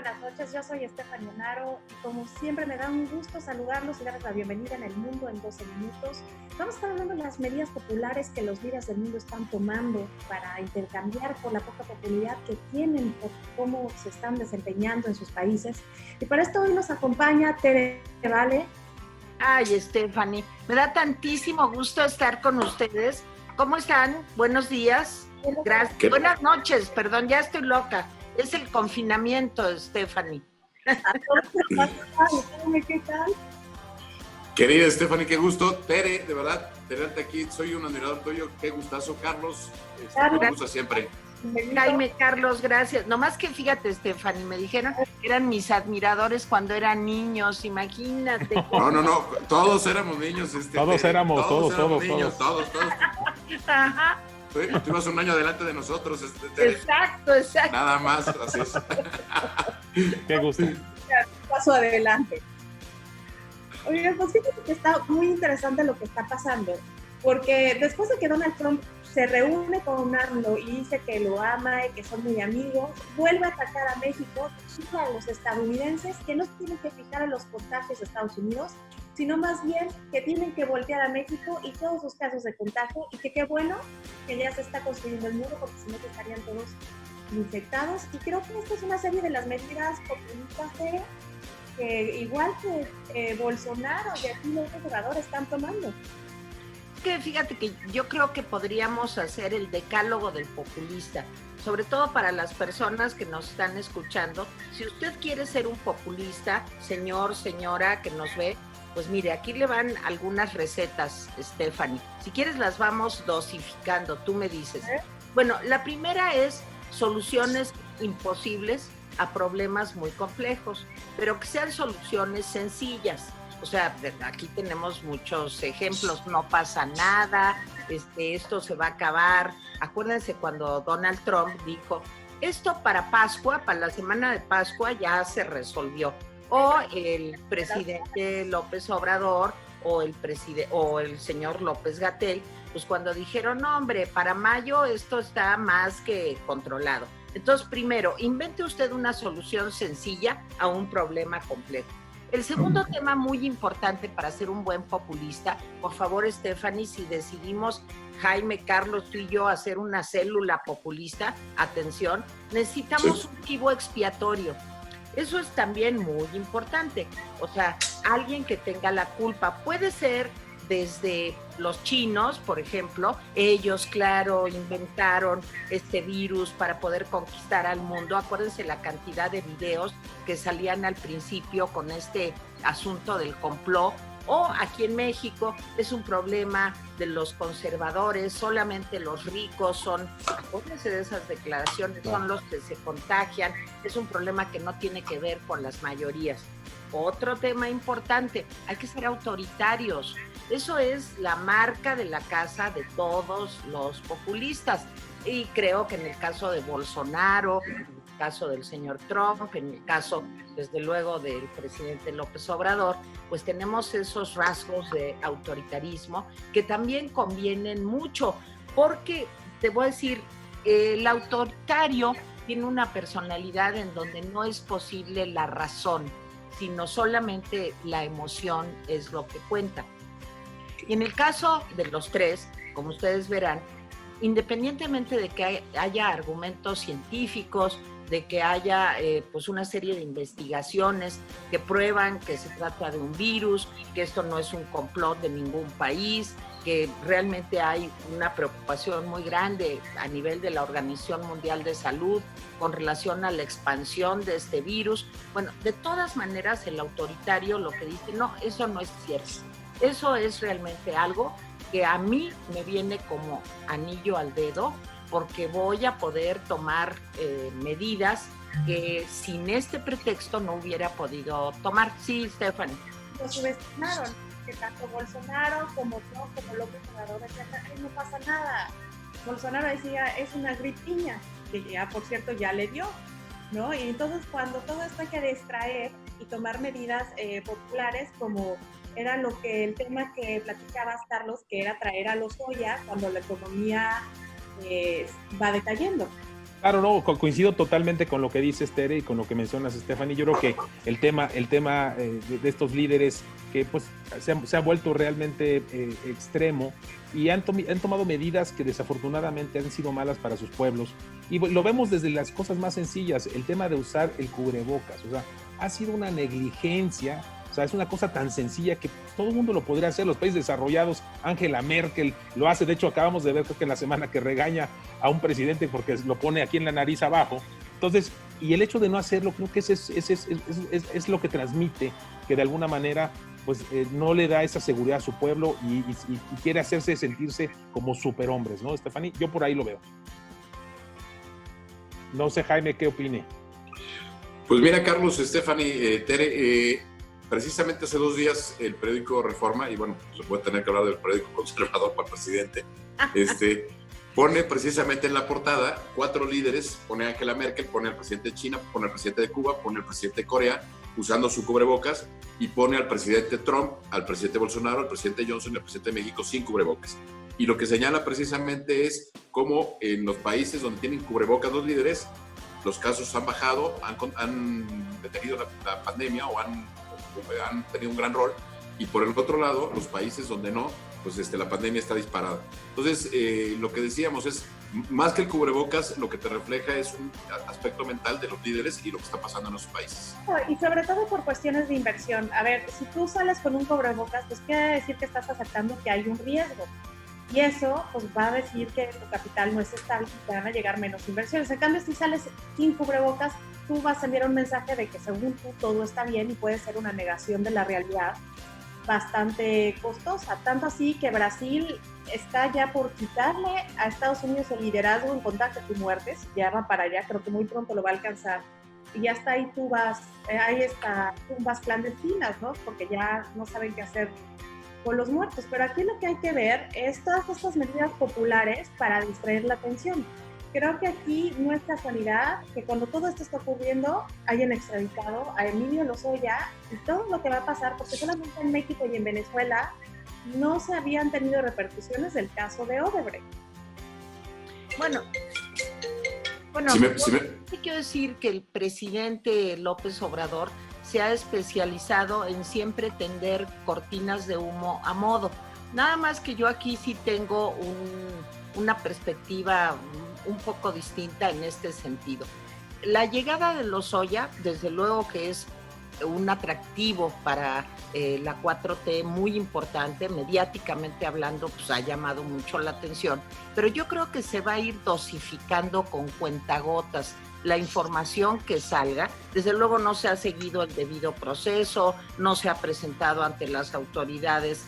buenas noches. Yo soy Stephanie Onaro y como siempre me da un gusto saludarlos y darles la bienvenida en El Mundo en 12 minutos. Vamos a estar hablando de las medidas populares que los líderes del mundo están tomando para intercambiar por la poca popularidad que tienen, por cómo se están desempeñando en sus países. Y para esto hoy nos acompaña Tere Vale. Ay, Stephanie, me da tantísimo gusto estar con ustedes. ¿Cómo están? Buenos días. Gracias. Buenas noches, perdón, ya estoy loca. Es el confinamiento, Stephanie. ¿Qué tal? Querida Stephanie, qué gusto. Tere, de verdad, tenerte aquí. Soy un admirador tuyo. Qué gustazo, Carlos. Me gusta siempre. Jaime, Carlos, gracias. Nomás que fíjate, Stephanie, me dijeron que eran mis admiradores cuando eran niños, imagínate. No, todos éramos niños. Todos éramos niños. Ajá. Tú ibas un año adelante de nosotros. Tere. Exacto. Nada más, así es. Qué gusto. Paso adelante. Oigan, pues fíjate que está muy interesante lo que está pasando, porque después de que Donald Trump se reúne con AMLO y dice que lo ama y que son muy amigos, vuelve a atacar a México, dice a los estadounidenses que no tienen que fijar en los contagios de Estados Unidos, sino más bien que tienen que voltear a México y todos sus casos de contagio, y que qué bueno que ya se está construyendo el muro, porque si no estarían todos infectados. Y creo que esta es una serie de las medidas populistas que igual que Bolsonaro y aquí los otros jugadores están tomando. Que fíjate que yo creo que podríamos hacer el decálogo del populista, sobre todo para las personas que nos están escuchando. Si usted quiere ser un populista, señor, señora que nos ve, pues mire, aquí le van algunas recetas, Stephanie. Si quieres las vamos dosificando, tú me dices. Bueno, la primera es soluciones imposibles a problemas muy complejos, pero que sean soluciones sencillas. O sea, aquí tenemos muchos ejemplos, no pasa nada, esto se va a acabar. Acuérdense cuando Donald Trump dijo, esto para Pascua, para la semana de Pascua ya se resolvió. O el presidente López Obrador o el señor López-Gatell, pues cuando dijeron, no hombre, para mayo esto está más que controlado. Entonces, primero, invente usted una solución sencilla a un problema complejo. El segundo tema muy importante para ser un buen populista, por favor, Stephanie, si decidimos, Jaime, Carlos, tú y yo, hacer una célula populista, atención, necesitamos un chivo expiatorio. Eso es también muy importante. O sea, alguien que tenga la culpa. Puede ser desde los chinos, por ejemplo, ellos, claro, inventaron este virus para poder conquistar al mundo. Acuérdense la cantidad de videos que salían al principio con este asunto del complot. O aquí en México es un problema de los conservadores, solamente los ricos son, acuérdense de esas declaraciones, son los que se contagian. Es un problema que no tiene que ver con las mayorías. Otro tema importante, hay que ser autoritarios. Eso es la marca de la casa de todos los populistas. Y creo que en el caso de Bolsonaro, en el caso del señor Trump, en el caso, desde luego, del presidente López Obrador, pues tenemos esos rasgos de autoritarismo que también convienen mucho, porque te voy a decir, el autoritario tiene una personalidad en donde no es posible la razón, sino solamente la emoción es lo que cuenta. Y en el caso de los tres, como ustedes verán, independientemente de que haya argumentos científicos, de que haya pues una serie de investigaciones que prueban que se trata de un virus, que esto no es un complot de ningún país, que realmente hay una preocupación muy grande a nivel de la Organización Mundial de Salud con relación a la expansión de este virus. Bueno, de todas maneras el autoritario lo que dice, no, eso no es cierto. Eso es realmente algo que a mí me viene como anillo al dedo, porque voy a poder tomar medidas que sin este pretexto no hubiera podido tomar. Sí, Stephanie. Lo subestimaron, que tanto Bolsonaro como Trump, como López Obrador decían, no pasa nada. Bolsonaro decía, es una gripiña, que ya, por cierto, ya le dio, ¿no? Y entonces cuando todo esto hay que distraer y tomar medidas populares, como era el tema que platicabas, Carlos, que era traer a Lozoya cuando la economía va decayendo. Claro, no, coincido totalmente con lo que dices, Tere, y con lo que mencionas, Stephanie. Yo creo que el tema de estos líderes que pues se ha vuelto realmente extremo y han tomado medidas que desafortunadamente han sido malas para sus pueblos. Y lo vemos desde las cosas más sencillas, el tema de usar el cubrebocas. O sea, ha sido una negligencia. O sea, es una cosa tan sencilla que todo el mundo lo podría hacer. Los países desarrollados, Angela Merkel lo hace. De hecho, acabamos de ver, creo que en la semana, que regaña a un presidente porque lo pone aquí en la nariz abajo. Entonces, y el hecho de no hacerlo, creo que es lo que transmite, que de alguna manera pues no le da esa seguridad a su pueblo y quiere hacerse sentirse como superhombres, ¿no, Stephanie? Yo por ahí lo veo. No sé, Jaime, ¿qué opine? Pues mira, Carlos, Stephanie, Tere, precisamente hace 2 días el periódico Reforma, y bueno, se puede tener que hablar del periódico conservador para el presidente, pone precisamente en la portada 4 líderes, pone a Angela Merkel, pone al presidente de China, pone al presidente de Cuba, pone al presidente de Corea, usando su cubrebocas, y pone al presidente Trump, al presidente Bolsonaro, al presidente Johnson y al presidente de México sin cubrebocas. Y lo que señala precisamente es cómo en los países donde tienen cubrebocas los líderes, los casos han bajado, han detenido la pandemia o han tenido un gran rol, y por el otro lado, los países donde no, pues la pandemia está disparada. Entonces, lo que decíamos es, más que el cubrebocas, lo que te refleja es un aspecto mental de los líderes y lo que está pasando en los países. Y sobre todo por cuestiones de inversión. A ver, si tú sales con un cubrebocas, pues quiere decir que estás aceptando que hay un riesgo. Y eso pues va a decir que tu capital no es estable y te van a llegar menos inversiones. En cambio, si sales sin cubrebocas, tú vas a enviar un mensaje de que según tú todo está bien, y puede ser una negación de la realidad bastante costosa. Tanto así que Brasil está ya por quitarle a Estados Unidos el liderazgo en contáctate y muertes. Ya va para allá, creo que muy pronto lo va a alcanzar. Y ya está ahí tumbas clandestinas, ¿no? Porque ya no saben qué hacer con los muertos. Pero aquí lo que hay que ver es todas estas medidas populares para distraer la atención. Creo que aquí no es casualidad que cuando todo esto está ocurriendo hayan extraditado a Emilio Lozoya y todo lo que va a pasar, porque solamente en México y en Venezuela no se habían tenido repercusiones del caso de Odebrecht. Bueno, quiero decir que el presidente López Obrador se ha especializado en siempre tender cortinas de humo a modo. Nada más que yo aquí sí tengo una perspectiva un poco distinta en este sentido. La llegada de Lozoya, desde luego que es un atractivo para la 4T muy importante, mediáticamente hablando, pues ha llamado mucho la atención, pero yo creo que se va a ir dosificando con cuentagotas la información que salga. Desde luego no se ha seguido el debido proceso, no se ha presentado ante las autoridades,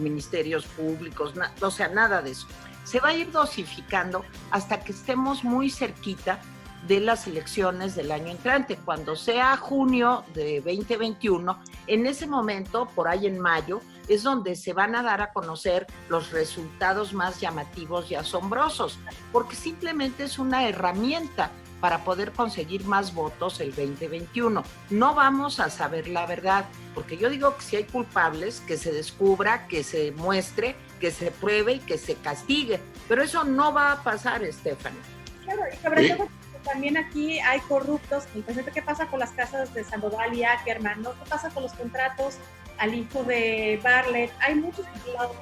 ministerios públicos, o sea, nada de eso. Se va a ir dosificando hasta que estemos muy cerquita de las elecciones del año entrante. Cuando sea junio de 2021, en ese momento, por ahí en mayo, es donde se van a dar a conocer los resultados más llamativos y asombrosos, porque simplemente es una herramienta para poder conseguir más votos el 2021. No vamos a saber la verdad, porque yo digo que si hay culpables, que se descubra, que se muestre, que se pruebe y que se castigue, pero eso no va a pasar, Stephanie. Claro, y sobre todo también aquí hay corruptos. ¿Qué pasa con las casas de Sandoval y Ackerman? ¿No? ¿Qué pasa con los contratos al hijo de Bartlett? Hay muchos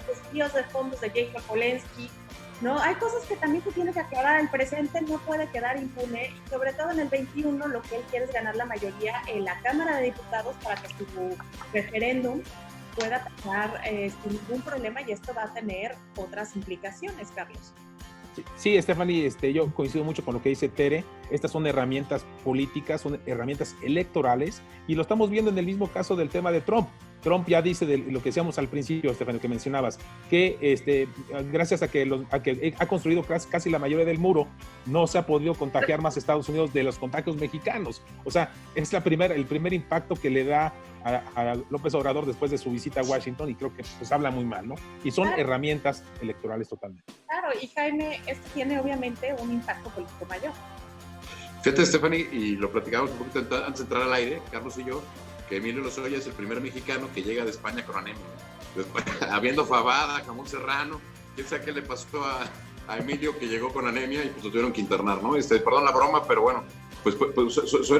desvíos de fondos de Jacob Polensky, ¿no? Hay cosas que también se tiene que aclarar. El presente no puede quedar impune, y sobre todo en el 21 lo que él quiere es ganar la mayoría en la Cámara de Diputados para que su referéndum pueda pasar sin ningún problema, y esto va a tener otras implicaciones, Carlos. Sí, Stephanie, yo coincido mucho con lo que dice Tere. Estas son herramientas políticas, son herramientas electorales, y lo estamos viendo en el mismo caso del tema de Trump. Trump ya dice de lo que decíamos al principio, Stephanie, que mencionabas, que gracias a que ha construido casi la mayoría del muro, no se ha podido contagiar más Estados Unidos de los contagios mexicanos. O sea, es el primer impacto que le da a López Obrador después de su visita a Washington, y creo que pues habla muy mal, ¿no? Y son herramientas electorales totalmente. Claro, y Jaime, esto tiene obviamente un impacto político mayor. Fíjate, Stephanie, y lo platicamos un poquito antes de entrar al aire, Carlos y yo, que Emilio Lozoya es el primer mexicano que llega de España con anemia. Después, habiendo fabada, jamón serrano, quién sabe qué le pasó a Emilio que llegó con anemia y pues lo tuvieron que internar, ¿no? Perdón la broma, pero bueno, pues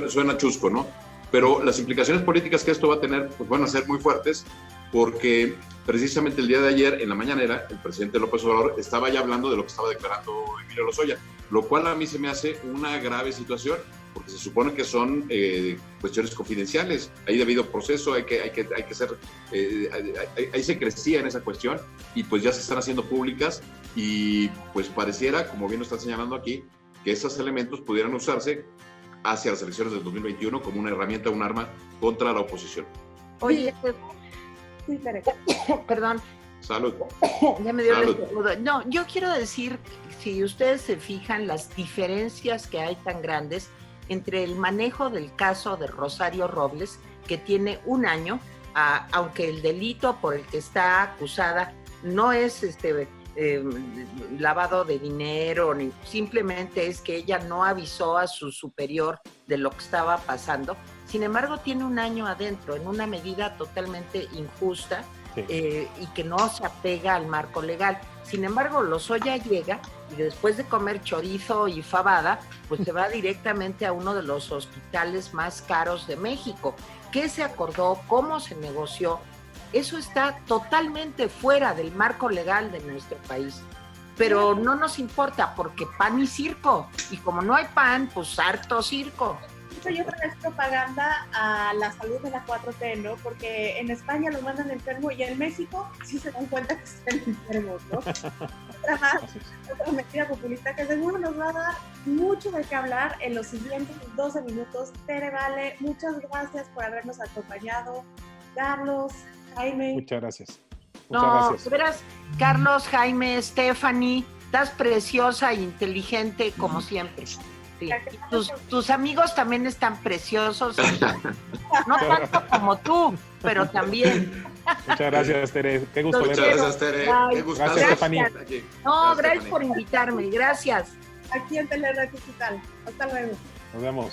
suena chusco, ¿no? Pero las implicaciones políticas que esto va a tener pues van a ser muy fuertes, porque precisamente el día de ayer en la mañanera el presidente López Obrador estaba ya hablando de lo que estaba declarando Emilio Lozoya, lo cual a mí se me hace una grave situación, porque se supone que son cuestiones confidenciales, hay debido proceso, hay que ser, ahí se crecía en esa cuestión y pues ya se están haciendo públicas y pues pareciera, como bien lo están señalando aquí, que esos elementos pudieran usarse hacia las elecciones del 2021 como una herramienta, un arma contra la oposición. Oye, Sí, Tere. perdón, Salud. ya me dio el Salud. estornudo. No, yo quiero decir, si ustedes se fijan, las diferencias que hay tan grandes entre el manejo del caso de Rosario Robles, que tiene 1 año, aunque el delito por el que está acusada no es lavado de dinero, ni simplemente es que ella no avisó a su superior de lo que estaba pasando. Sin embargo, tiene 1 año adentro, en una medida totalmente injusta, Sí. y que no se apega al marco legal. Sin embargo, Lozoya llega y después de comer chorizo y fabada, pues se va directamente a uno de los hospitales más caros de México. ¿Qué se acordó? ¿Cómo se negoció? Eso está totalmente fuera del marco legal de nuestro país. Pero no nos importa porque pan y circo. Y como no hay pan, pues harto circo. Yo creo que es propaganda a la salud de la 4T, ¿no? Porque en España los mandan enfermo y en México sí se dan cuenta que están enfermos, ¿no? Otra mentira populista que seguro nos va a dar mucho de qué hablar en los siguientes 12 minutos. Tere, Vale, muchas gracias por habernos acompañado. Carlos, Jaime. Muchas gracias. No, verás, Carlos, Jaime, Stephanie, estás preciosa e inteligente como siempre. Sí. Tus amigos también están preciosos, no tanto como tú, pero también. Muchas gracias, Tere. Qué gusto Muchas verte. gracias, Tere. Qué gusto. Gracias, Stephanie. No, gracias por invitarme, gracias. Aquí en Telered Digital. Hasta luego. Nos vemos.